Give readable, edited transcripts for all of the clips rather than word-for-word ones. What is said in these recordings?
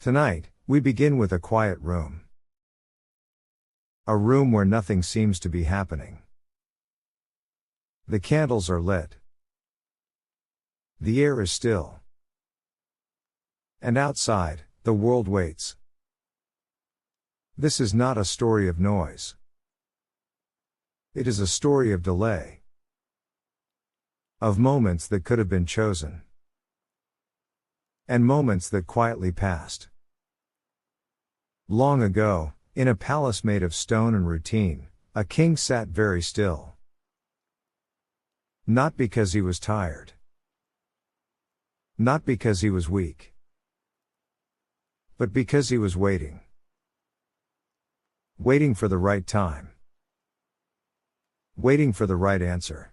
Tonight, we begin with a quiet room. A room where nothing seems to be happening. The candles are lit. The air is still. And outside, the world waits. This is not a story of noise. It is a story of delay. Of moments that could have been chosen. And moments that quietly passed. Long ago, in a palace made of stone and routine, a king sat very still. Not because he was tired. Not because he was weak. But because he was waiting. Waiting for the right time. Waiting for the right answer.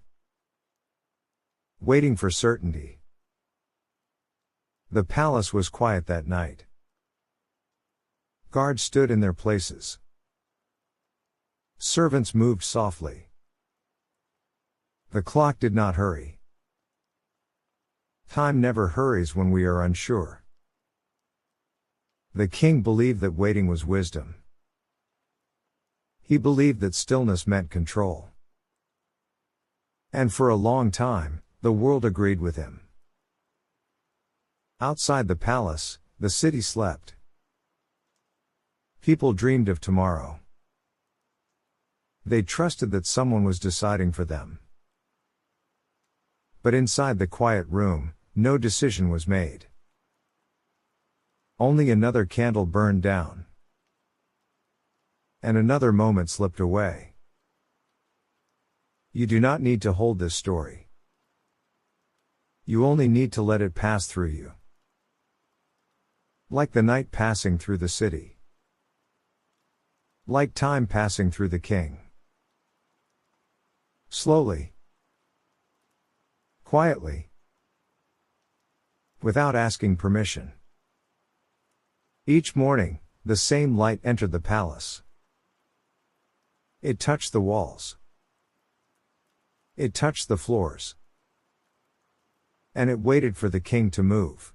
Waiting for certainty. The palace was quiet that night. Guards stood in their places. Servants moved softly. The clock did not hurry. Time never hurries when we are unsure. The king believed that waiting was wisdom. He believed that stillness meant control. And for a long time, the world agreed with him. Outside the palace, the city slept. People dreamed of tomorrow. They trusted that someone was deciding for them. But inside the quiet room, no decision was made. Only another candle burned down. And another moment slipped away. You do not need to hold this story. You only need to let it pass through you. Like the night passing through the city. Like time passing through the king. Slowly. Quietly. Without asking permission. Each morning, the same light entered the palace. It touched the walls. It touched the floors. And it waited for the king to move.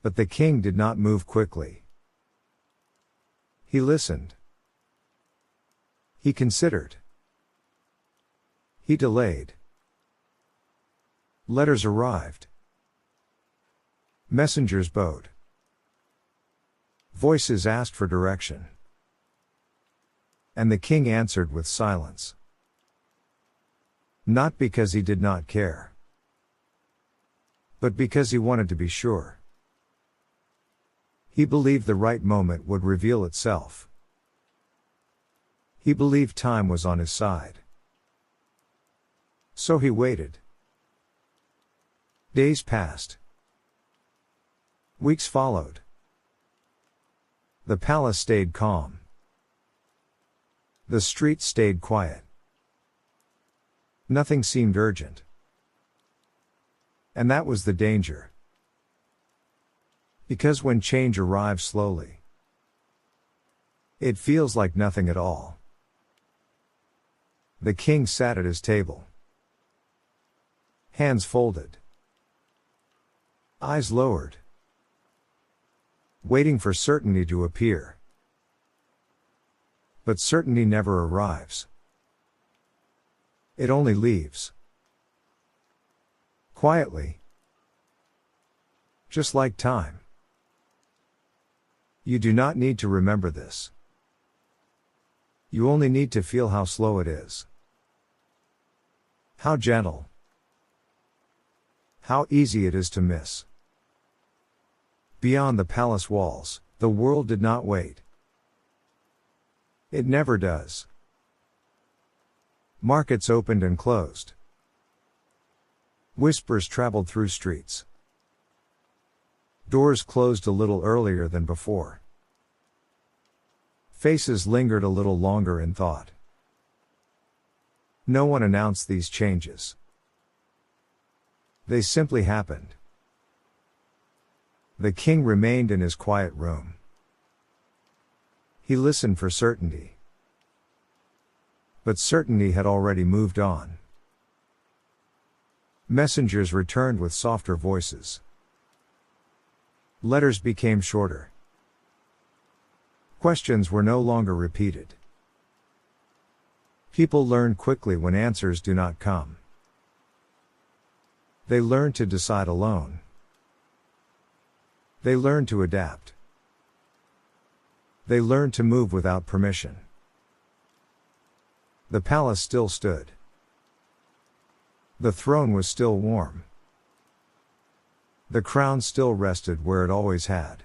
But the king did not move quickly. He listened. He considered. He delayed. Letters arrived. Messengers bowed. Voices asked for direction. And the king answered with silence. Not because he did not care. But because he wanted to be sure. He believed the right moment would reveal itself. He believed time was on his side. So he waited. Days passed. Weeks followed. The palace stayed calm. The streets stayed quiet. Nothing seemed urgent. And that was the danger. Because when change arrives slowly, it feels like nothing at all. The king sat at his table. Hands folded. Eyes lowered. Waiting for certainty to appear. But certainty never arrives. It only leaves. Quietly. Just like time. You do not need to remember this. You only need to feel how slow it is. How gentle. How easy it is to miss. Beyond the palace walls, the world did not wait. It never does. Markets opened and closed. Whispers traveled through streets. Doors closed a little earlier than before. Faces lingered a little longer in thought. No one announced these changes. They simply happened. The king remained in his quiet room. He listened for certainty. But certainty had already moved on. Messengers returned with softer voices. Letters became shorter. Questions were no longer repeated. People learn quickly when answers do not come. They learn to decide alone. They learn to adapt. They learn to move without permission. The palace still stood. The throne was still warm. The crown still rested where it always had.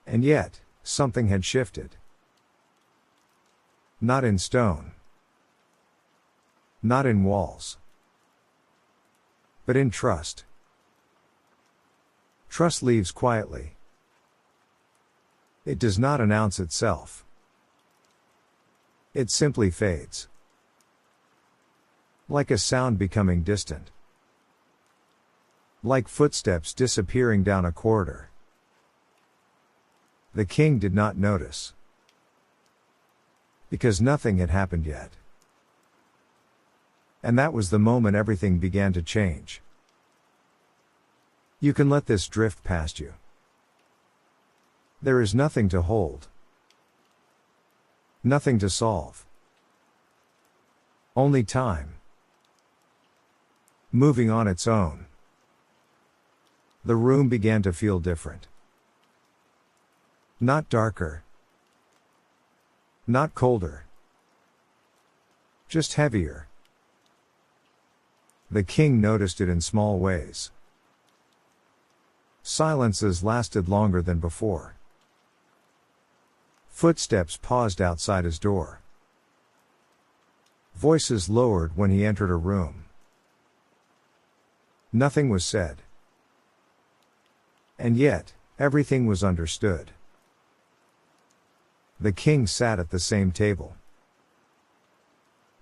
And yet, something had shifted. Not in stone. Not in walls. But in trust. Trust leaves quietly. It does not announce itself. It simply fades. Like a sound becoming distant. Like footsteps disappearing down a corridor. The king did not notice. Because nothing had happened yet. And that was the moment everything began to change. You can let this drift past you. There is nothing to hold. Nothing to solve. Only time. Moving on its own. The room began to feel different. Not darker. Not colder. Just heavier. The king noticed it in small ways. Silences lasted longer than before. Footsteps paused outside his door. Voices lowered when he entered a room. Nothing was said. And yet, everything was understood. The king sat at the same table.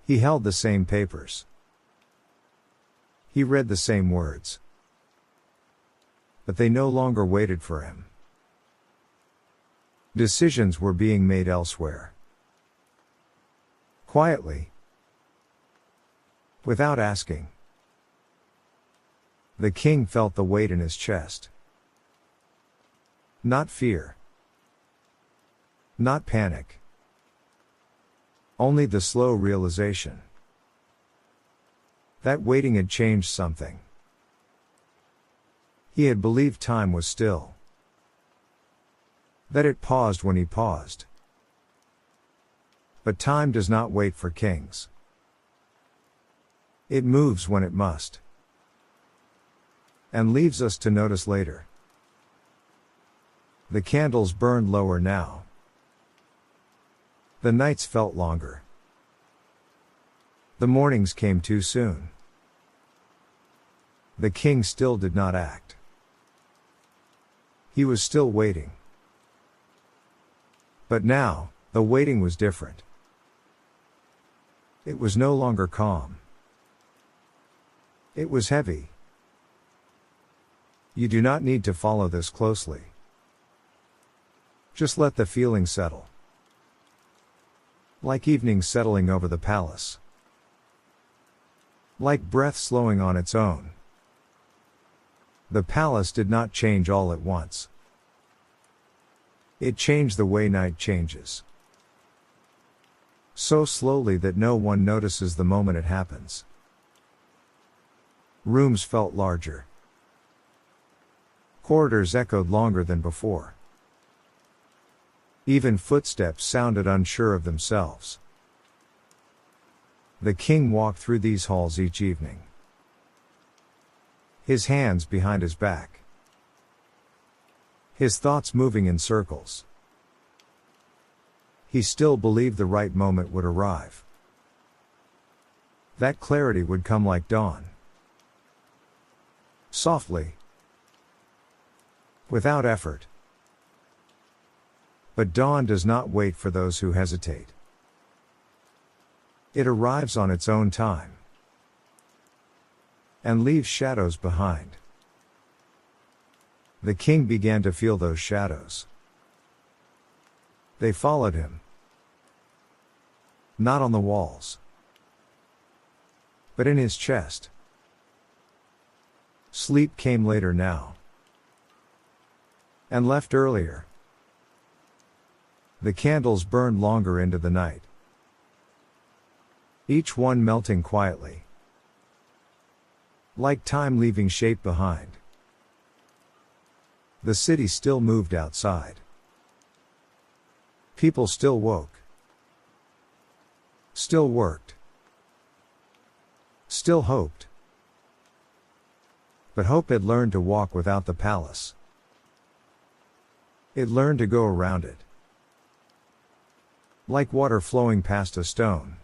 He held the same papers. He read the same words. But they no longer waited for him. Decisions were being made elsewhere. Quietly. Without asking. The king felt the weight in his chest. Not fear. Not panic. Only the slow realization. That waiting had changed something. He had believed time was still. That it paused when he paused. But time does not wait for kings. It moves when it must. And leaves us to notice later. The candles burned lower now. The nights felt longer. The mornings came too soon. The king still did not act. He was still waiting. But now, the waiting was different. It was no longer calm. It was heavy. You do not need to follow this closely. Just let the feeling settle. Like evening settling over the palace. Like breath slowing on its own. The palace did not change all at once. It changed the way night changes. So slowly that no one notices the moment it happens. Rooms felt larger. Corridors echoed longer than before. Even footsteps sounded unsure of themselves. The king walked through these halls each evening. His hands behind his back. His thoughts moving in circles. He still believed the right moment would arrive. That clarity would come like dawn. Softly. Without effort. But dawn does not wait for those who hesitate. It arrives on its own time. And leaves shadows behind. The king began to feel those shadows. They followed him. Not on the walls. But in his chest. Sleep came later now. And left earlier. The candles burned longer into the night. Each one melting quietly. Like time leaving shape behind. The city still moved outside. People still woke. Still worked. Still hoped. But hope had learned to walk without the palace. It learned to go around it. Like water flowing past a stone.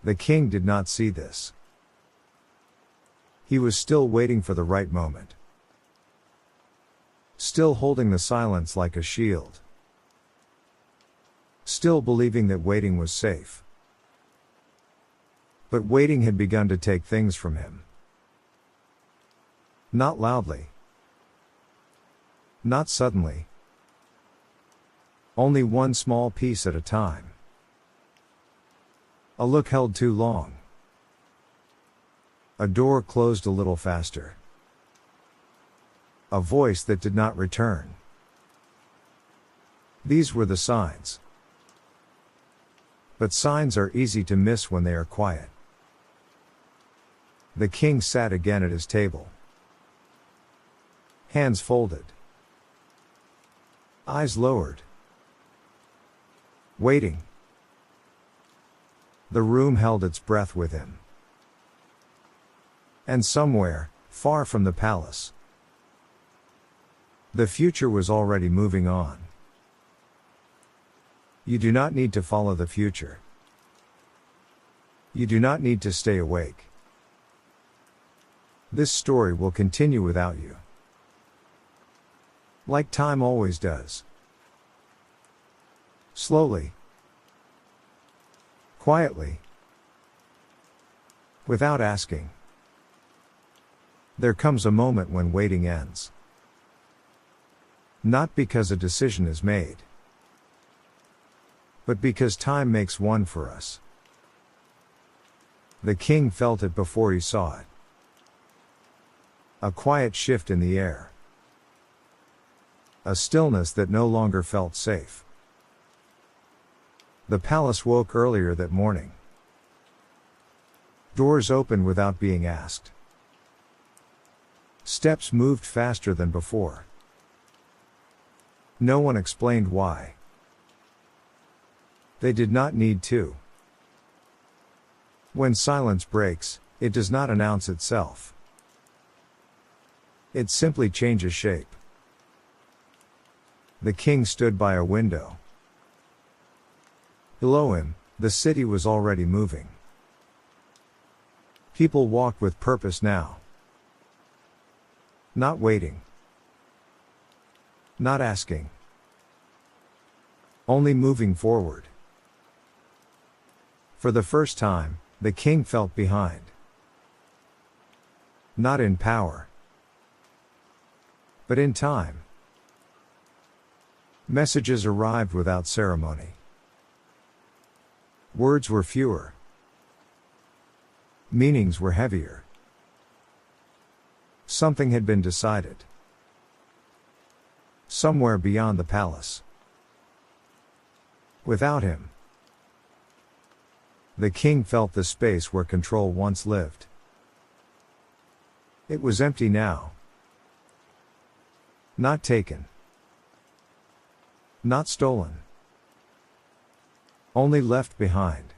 The king did not see this. He was still waiting for the right moment. Still holding the silence like a shield. Still believing that waiting was safe. But waiting had begun to take things from him. Not loudly. Not suddenly. Only one small piece at a time. A look held too long. A door closed a little faster. A voice that did not return. These were the signs. But signs are easy to miss when they are quiet. The king sat again at his table. Hands folded. Eyes lowered. Waiting. The room held its breath with him. And somewhere, far from the palace, the future was already moving on. You do not need to follow the future. You do not need to stay awake. This story will continue without you. Like time always does. Slowly. Quietly. Without asking. There comes a moment when waiting ends. Not because a decision is made, but because time makes one for us. The king felt it before he saw it. A quiet shift in the air. A stillness that no longer felt safe. The palace woke earlier that morning. Doors opened without being asked. Steps moved faster than before. No one explained why. They did not need to. When silence breaks, it does not announce itself. It simply changes shape. The king stood by a window. Below him, the city was already moving. People walked with purpose now. Not waiting. Not asking. Only moving forward. For the first time, the king felt behind. Not in power, but in time. Messages arrived without ceremony. Words were fewer. Meanings were heavier. Something had been decided. Somewhere beyond the palace. Without him. The king felt the space where control once lived. It was empty now. Not taken. Not stolen. Only left behind.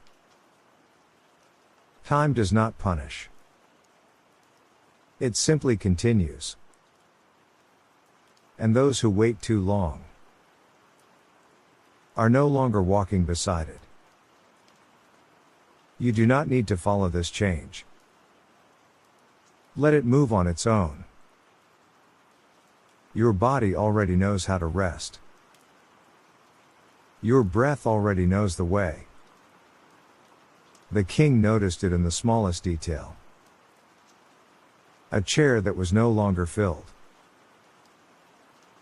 Time does not punish. It simply continues. And those who wait too long are no longer walking beside it. You do not need to follow this change. Let it move on its own. Your body already knows how to rest. Your breath already knows the way. The king noticed it in the smallest detail. A chair that was no longer filled.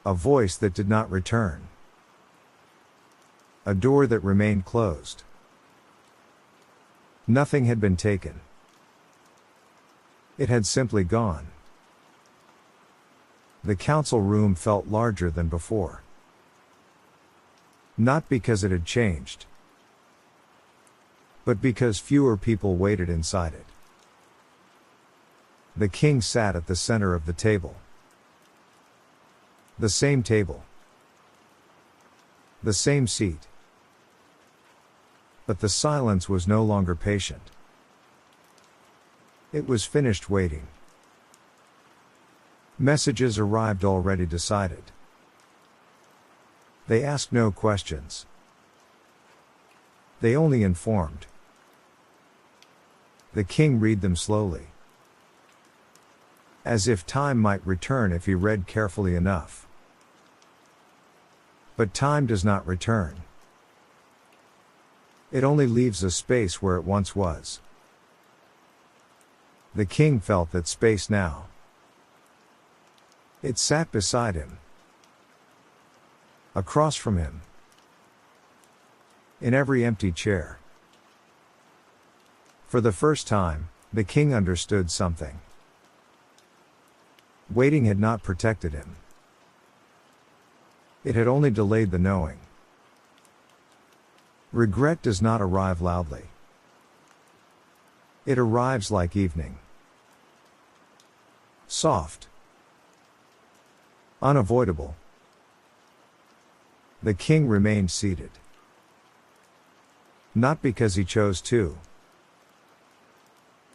A voice that did not return. A door that remained closed. Nothing had been taken. It had simply gone. The council room felt larger than before. Not because it had changed, but because fewer people waited inside it. The king sat at the center of the table. The same table. The same seat. But the silence was no longer patient. It was finished waiting. Messages arrived already decided. They asked no questions. They only informed. The king read them slowly, as if time might return if he read carefully enough. But time does not return. It only leaves a space where it once was. The king felt that space now. It sat beside him, across from him, in every empty chair. For the first time, the king understood something. Waiting had not protected him. It had only delayed the knowing. Regret does not arrive loudly. It arrives like evening. Soft. Unavoidable. The king remained seated. Not because he chose to,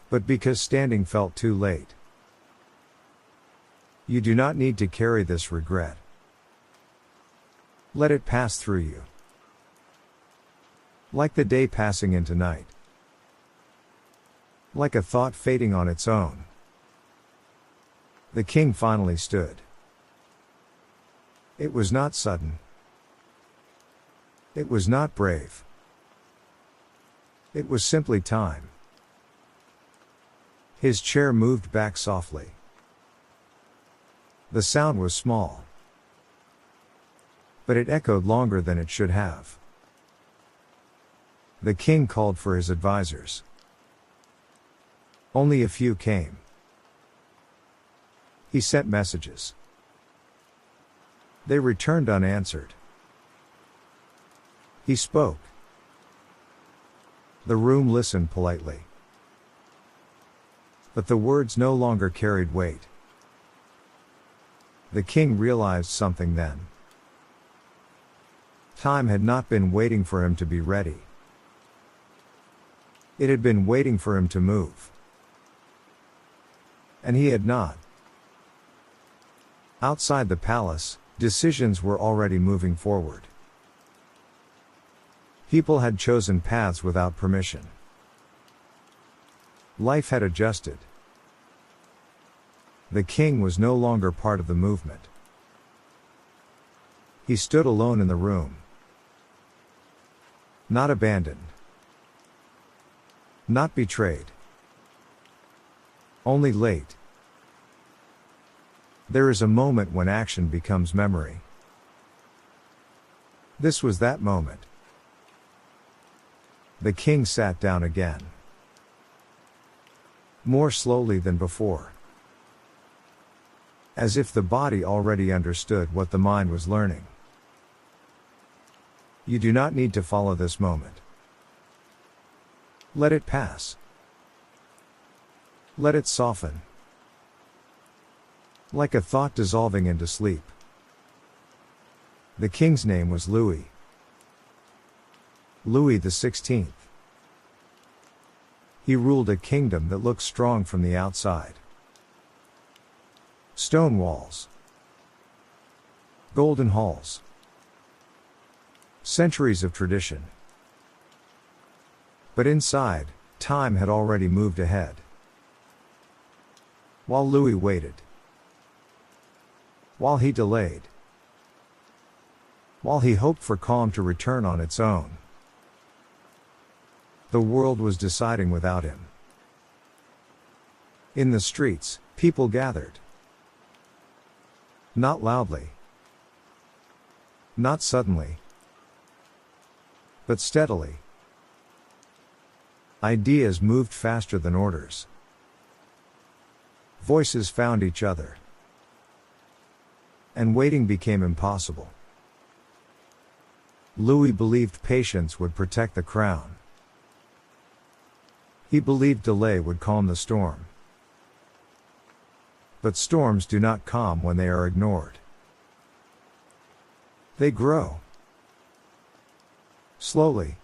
but because standing felt too late. You do not need to carry this regret. Let it pass through you. Like the day passing into night. Like a thought fading on its own. The king finally stood. It was not sudden. It was not brave. It was simply time. His chair moved back softly. The sound was small, but it echoed longer than it should have. The king called for his advisors. Only a few came. He sent messages. They returned unanswered. He spoke. The room listened politely. But the words no longer carried weight. The king realized something then. Time had not been waiting for him to be ready. It had been waiting for him to move. And he had not. Outside the palace, decisions were already moving forward. People had chosen paths without permission. Life had adjusted. The king was no longer part of the movement. He stood alone in the room. Not abandoned. Not betrayed. Only late. There is a moment when action becomes memory. This was that moment. The king sat down again. More slowly than before. As if the body already understood what the mind was learning. You do not need to follow this moment. Let it pass. Let it soften. Like a thought dissolving into sleep. The king's name was Louis. Louis XVI. He ruled a kingdom that looked strong from the outside. Stone walls. Golden halls. Centuries of tradition. But inside, time had already moved ahead. While Louis waited. While he delayed. While he hoped for calm to return on its own. The world was deciding without him. In the streets, people gathered. Not loudly. Not suddenly. But steadily. Ideas moved faster than orders. Voices found each other. and waiting became impossible. Louis believed patience would protect the crown. He believed delay would calm the storm. But storms do not calm when they are ignored. They grow. Slowly.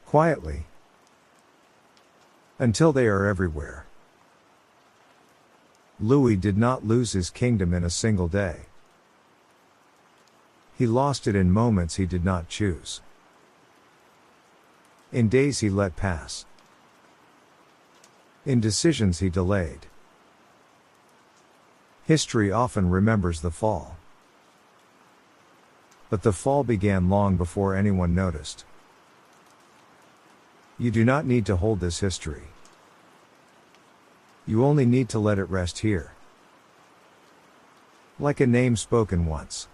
Quietly. Until they are everywhere. Louis did not lose his kingdom in a single day. He lost it in moments he did not choose. In days he let pass. In decisions he delayed. History often remembers the fall. But the fall began long before anyone noticed. You do not need to hold this history. You only need to let it rest here. Like a name spoken once.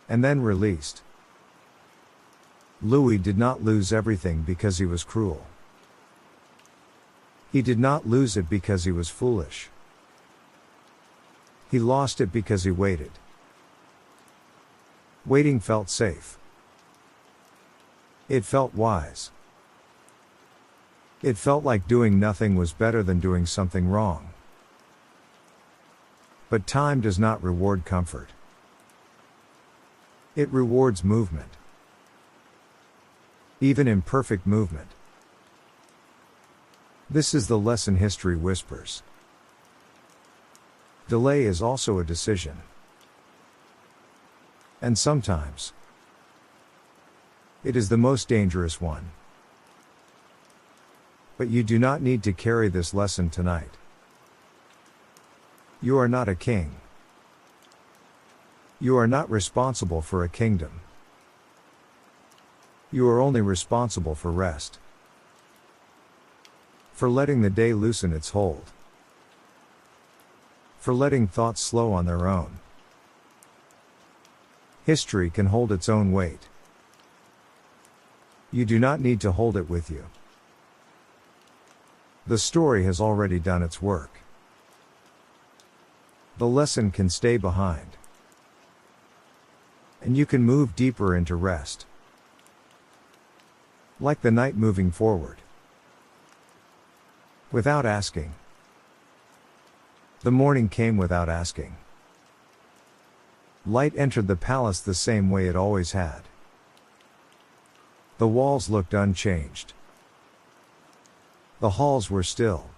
And then released. Louis did not lose everything because he was cruel. He did not lose it because he was foolish. He lost it because he waited. Waiting felt safe. It felt wise. It felt like doing nothing was better than doing something wrong. But time does not reward comfort. It rewards movement. Even imperfect movement. This is the lesson history whispers. Delay is also a decision. And sometimes, it is the most dangerous one. But you do not need to carry this lesson tonight. You are not a king. You are not responsible for a kingdom. You are only responsible for rest. For letting the day loosen its hold. For letting thoughts slow on their own. History can hold its own weight. You do not need to hold it with you. The story has already done its work. The lesson can stay behind. And you can move deeper into rest. Like the night moving forward. Without asking. The morning came without asking. Light entered the palace the same way it always had. The walls looked unchanged. The halls were still.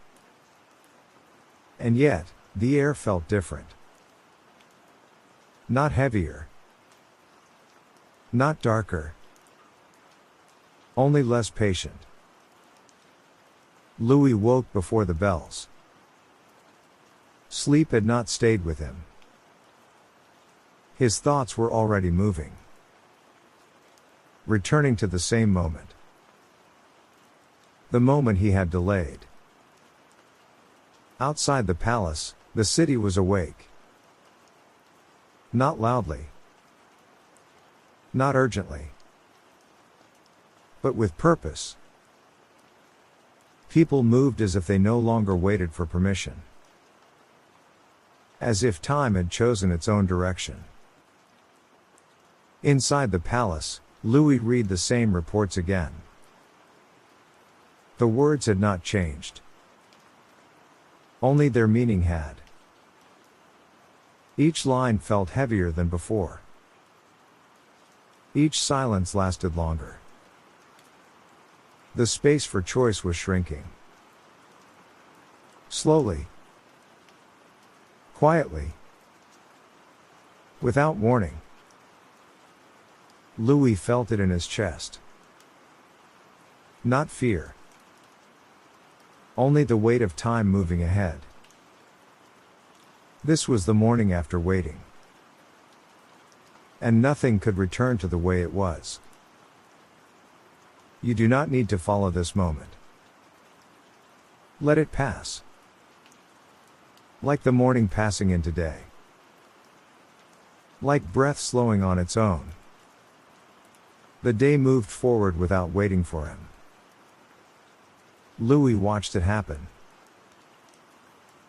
And yet, the air felt different. Not heavier. Not darker. Only less patient. Louis woke before the bells. Sleep had not stayed with him. His thoughts were already moving. Returning to the same moment. The moment he had delayed. Outside the palace, the city was awake. Not loudly. Not urgently. But with purpose. People moved as if they no longer waited for permission. As if time had chosen its own direction. Inside the palace, Louis read the same reports again. The words had not changed. Only their meaning had. Each line felt heavier than before. Each silence lasted longer. The space for choice was shrinking. Slowly. Quietly. Without warning. Louis felt it in his chest. Not fear. Only the weight of time moving ahead. This was the morning after waiting. And nothing could return to the way it was. You do not need to follow this moment. Let it pass. Like the morning passing into day. Like breath slowing on its own. The day moved forward without waiting for him. Louis watched it happen.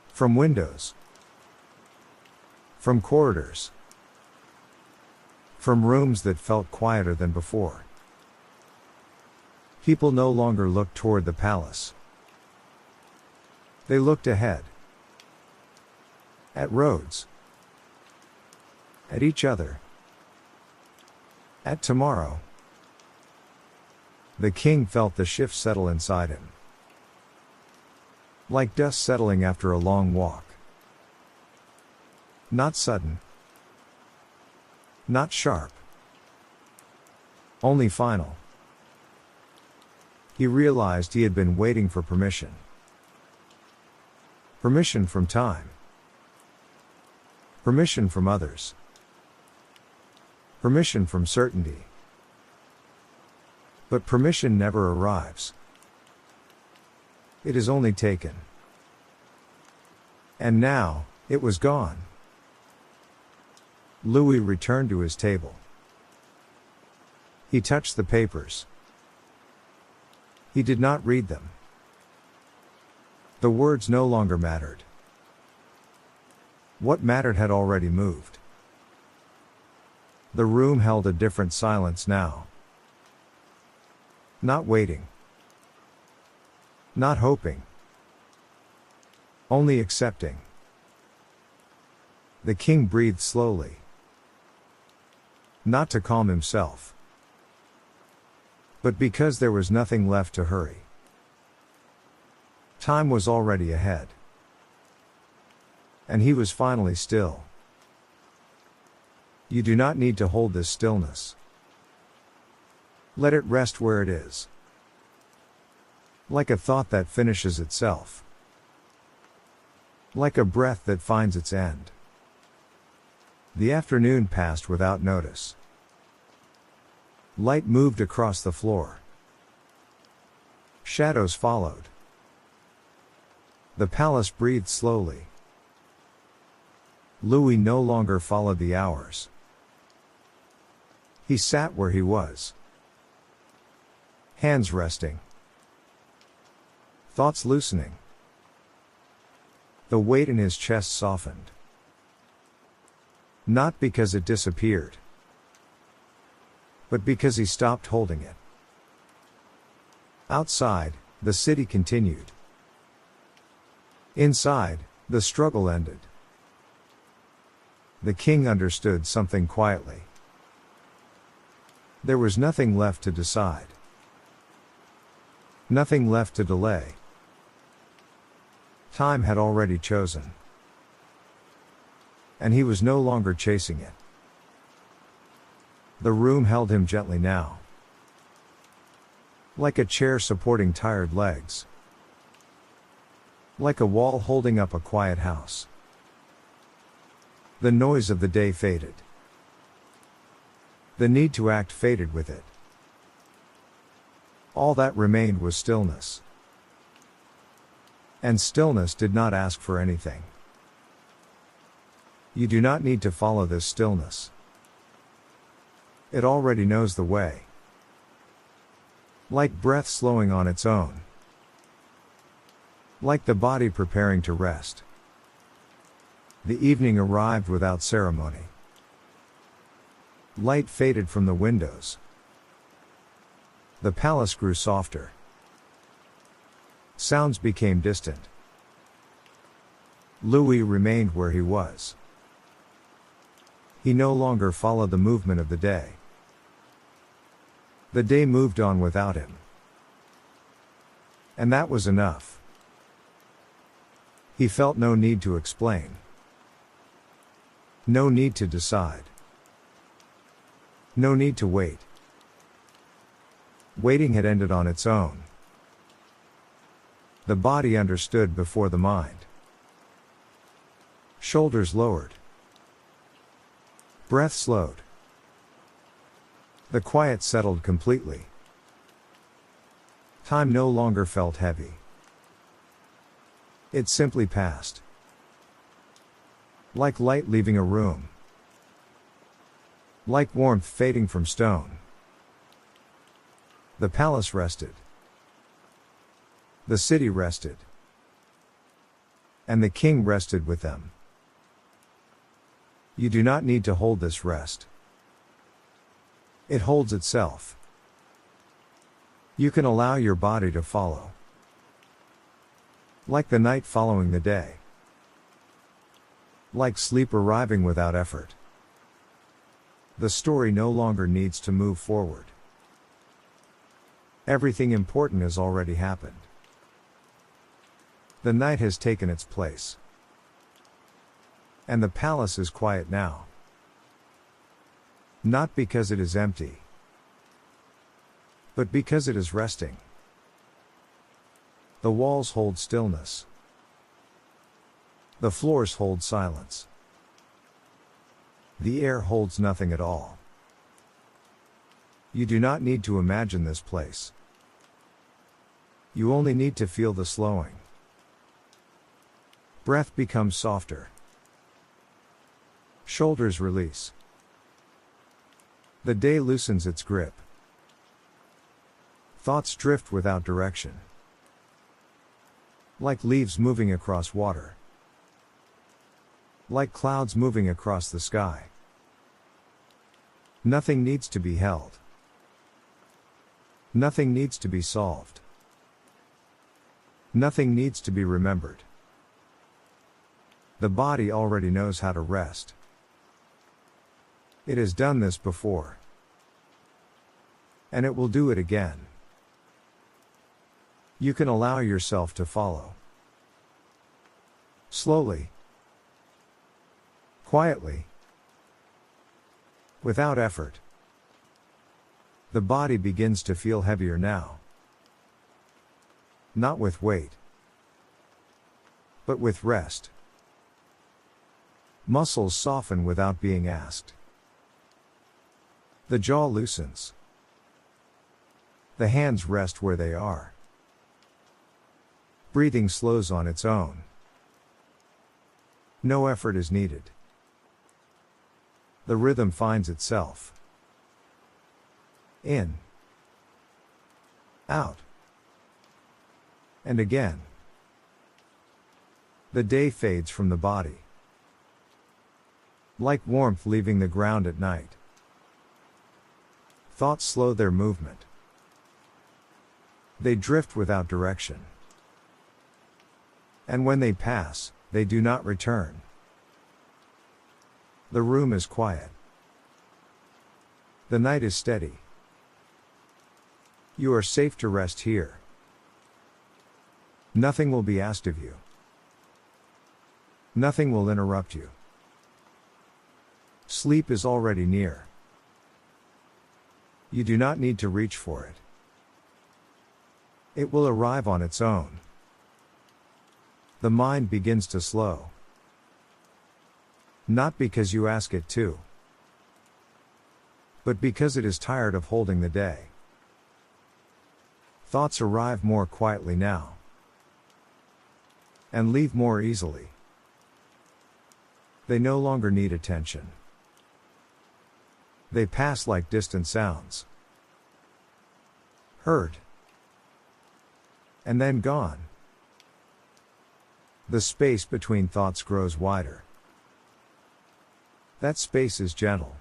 From windows. From corridors. From rooms that felt quieter than before. People no longer looked toward the palace. They looked ahead. At roads. At each other. At tomorrow. The king felt the shift settle inside him. Like dust settling after a long walk. Not sudden. Not sharp. Only final. He realized he had been waiting for permission. Permission from time. Permission from others. Permission from certainty. But permission never arrives. It is only taken. And now, it was gone. Louis returned to his table. He touched the papers. He did not read them. The words no longer mattered. What mattered had already moved. The room held a different silence now. Not waiting. Not hoping. Only accepting. The king breathed slowly. Not to calm himself. But because there was nothing left to hurry. Time was already ahead. And he was finally still. You do not need to hold this stillness. Let it rest where it is. Like a thought that finishes itself. Like a breath that finds its end. The afternoon passed without notice. Light moved across the floor. Shadows followed. The palace breathed slowly. Louis no longer followed the hours. He sat where he was. Hands resting. Thoughts loosening. The weight in his chest softened. Not because it disappeared. But because he stopped holding it. Outside, the city continued. Inside, the struggle ended. The king understood something quietly. There was nothing left to decide. Nothing left to delay. Time had already chosen. And he was no longer chasing it. The room held him gently now. Like a chair supporting tired legs. Like a wall holding up a quiet house. The noise of the day faded. The need to act faded with it. All that remained was stillness. And stillness did not ask for anything. You do not need to follow this stillness. It already knows the way. Like breath slowing on its own. Like the body preparing to rest. The evening arrived without ceremony. Light faded from the windows. The palace grew softer. Sounds became distant. Louis remained where he was. He no longer followed the movement of the day. The day moved on without him. And that was enough. He felt no need to explain. No need to decide. No need to wait. Waiting had ended on its own. The body understood before the mind. Shoulders lowered. Breath slowed. The quiet settled completely. Time no longer felt heavy. It simply passed. Like light leaving a room. Like warmth fading from stone. The palace rested. The city rested. And the king rested with them. You do not need to hold this rest. It holds itself. You can allow your body to follow. Like the night following the day. Like sleep arriving without effort. The story no longer needs to move forward. Everything important has already happened. The night has taken its place. And the palace is quiet now. Not because it is empty, but because it is resting. The walls hold stillness. The floors hold silence. The air holds nothing at all. You do not need to imagine this place. You only need to feel the slowing. Breath becomes softer. Shoulders release. The day loosens its grip. Thoughts drift without direction. Like leaves moving across water. Like clouds moving across the sky. Nothing needs to be held. Nothing needs to be solved. Nothing needs to be remembered. The body already knows how to rest. It has done this before. And it will do it again. You can allow yourself to follow. Slowly. Quietly. Without effort. The body begins to feel heavier now. Not with weight, but with rest. Muscles soften without being asked. The jaw loosens. The hands rest where they are. Breathing slows on its own. No effort is needed. The rhythm finds itself. In. Out. And again. The day fades from the body. Like warmth leaving the ground at night. Thoughts slow their movement. They drift without direction. And when they pass, they do not return. The room is quiet. The night is steady. You are safe to rest here. Nothing will be asked of you. Nothing will interrupt you. Sleep is already near. You do not need to reach for it. It will arrive on its own. The mind begins to slow. Not because you ask it to, but because it is tired of holding the day. Thoughts arrive more quietly now. And leave more easily. They no longer need attention. They pass like distant sounds. Heard. And then gone. The space between thoughts grows wider. That space is gentle.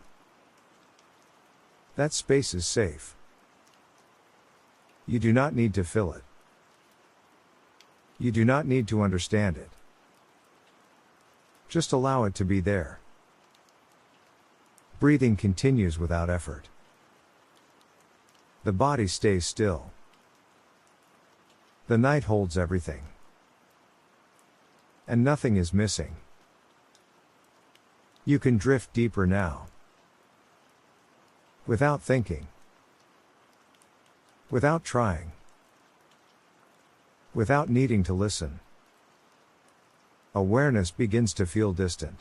That space is safe. You do not need to fill it. You do not need to understand it. Just allow it to be there. Breathing continues without effort. The body stays still. The night holds everything. And nothing is missing. You can drift deeper now. Without thinking. Without trying. Without needing to listen. Awareness begins to feel distant.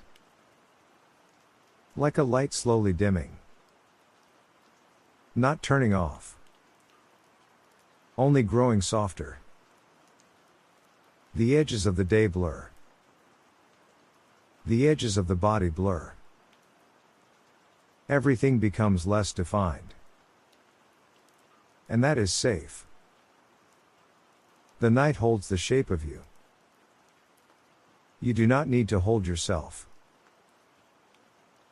Like a light slowly dimming. Not turning off. Only growing softer. The edges of the day blur. The edges of the body blur. Everything becomes less defined. And that is safe. The night holds the shape of you. You do not need to hold yourself.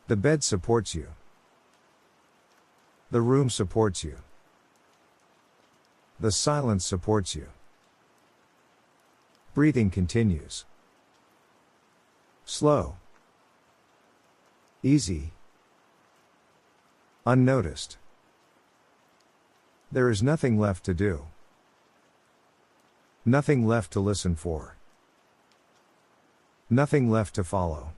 The bed supports you. The room supports you. The silence supports you. Breathing continues. Slow. Easy. Unnoticed. There is nothing left to do. Nothing left to listen for. Nothing left to follow.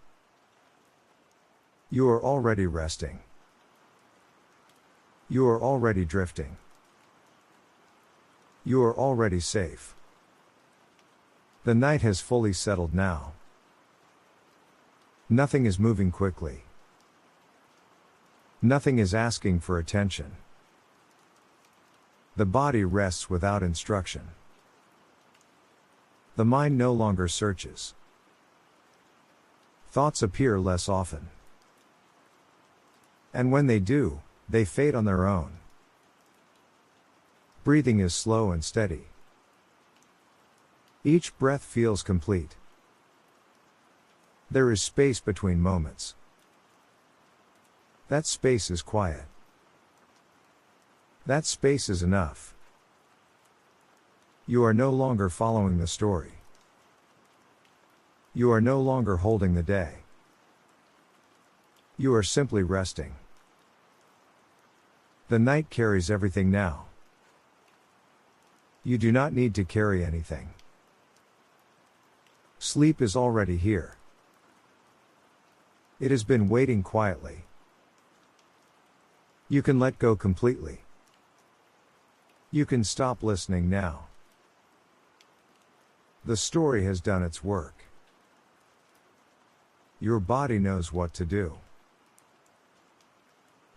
You are already resting. You are already drifting. You are already safe. The night has fully settled now. Nothing is moving quickly. Nothing is asking for attention. The body rests without instruction. The mind no longer searches. Thoughts appear less often. And when they do, they fade on their own. Breathing is slow and steady. Each breath feels complete. There is space between moments. That space is quiet. That space is enough. You are no longer following the story. You are no longer holding the day. You are simply resting. The night carries everything now. You do not need to carry anything. Sleep is already here. It has been waiting quietly. You can let go completely. You can stop listening now. The story has done its work. Your body knows what to do.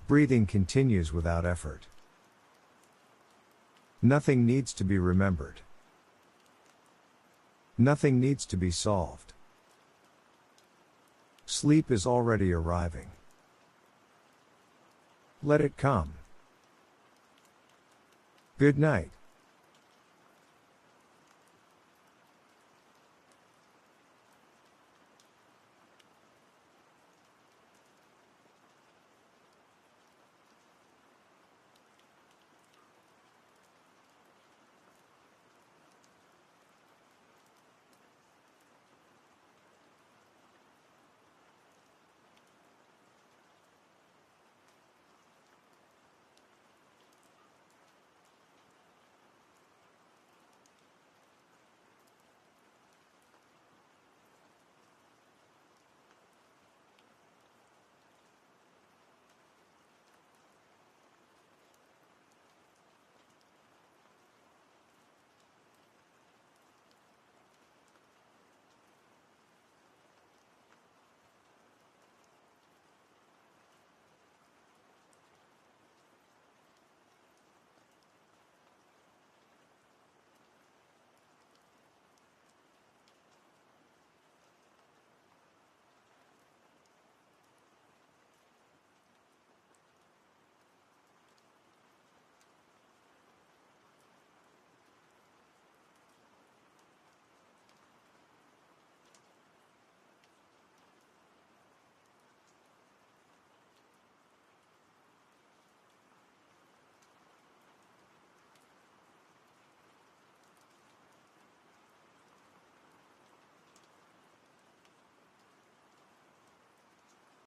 Breathing continues without effort. Nothing needs to be remembered. Nothing needs to be solved. Sleep is already arriving. Let it come. Good night.